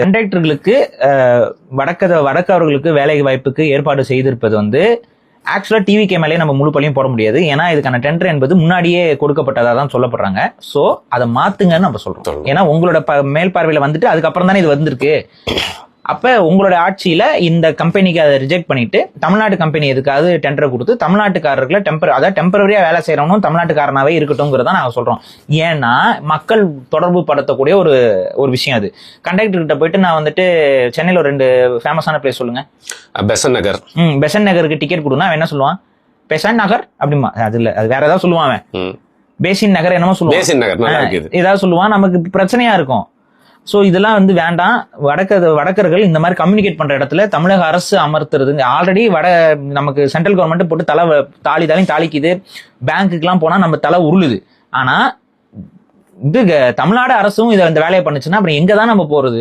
கண்டக்டர்களுக்கு வடக்கவர்களுக்கு வேலை வாய்ப்புக்கு ஏற்பாடு செய்திருப்பது வந்து ஆக்சுவலா டிவிகே மேலே நம்ம முழு பள்ளியும் போட முடியாது. ஏன்னா இதுக்கான டெண்டர் என்பது முன்னாடியே கொடுக்கப்பட்டதா தான் சொல்லப்படுறாங்க. சோ அதை மாத்துங்கன்னு நம்ம சொல்றோம். ஏன்னா உங்களோட மேல் பார்வையில வந்துட்டு அதுக்கப்புறம் தானே இது வந்திருக்கு. அப்ப உங்களோட ஆட்சியில இந்த கம்பெனிக்கு அதை ரிஜெக்ட் பண்ணிட்டு தமிழ்நாட்டு கம்பெனி எதுக்காவது டெண்டரை கொடுத்து தமிழ்நாட்டுக்காரர்களை அதாவது டெம்பரரியா வேலை செய்யறவனும் தமிழ்நாட்டுக்காரனாவே இருக்கட்டும்ங்கிறத நாங்க சொல்றோம். ஏன்னா மக்கள் தொடர்பு படுத்தக்கூடிய ஒரு விஷயம் அது. கண்டக்டர் கிட்ட போயிட்டு நான் வந்துட்டு சென்னையில ஒரு 2 ஃபேமஸான பிளேஸ் சொல்லுங்க. பெசன் நகர். பெசன் நகருக்கு டிக்கெட் கொடுனா அவன் என்ன சொல்லுவான்? பெசன் நகர் அப்படிமா. அது இல்ல, அது வேற ஏதாவது சொல்லுவான் அவன். பேசின் நகர் என்னமோ சொல்லுவான். பேசின் நகர் ஏதாவது சொல்லுவான். நமக்கு பிரச்சனையா இருக்கும். சோ இதெல்லாம் வந்து வேண்டாம். வடக்கர்கள் இந்த மாதிரி கம்யூனிகேட் பண்ற இடத்துல தமிழக அரசு அமர்த்துறது. ஆல்ரெடி நமக்கு சென்ட்ரல் கவர்மெண்ட் போட்டு தாளிக்குது. பேங்க்குக்கு எல்லாம் போனா நம்ம தலை உருளுது. ஆனா இது தமிழ்நாடு அரசும் இந்த வேலையை பண்ணுச்சுன்னா அப்புறம் எங்கதான் நம்ம போறது?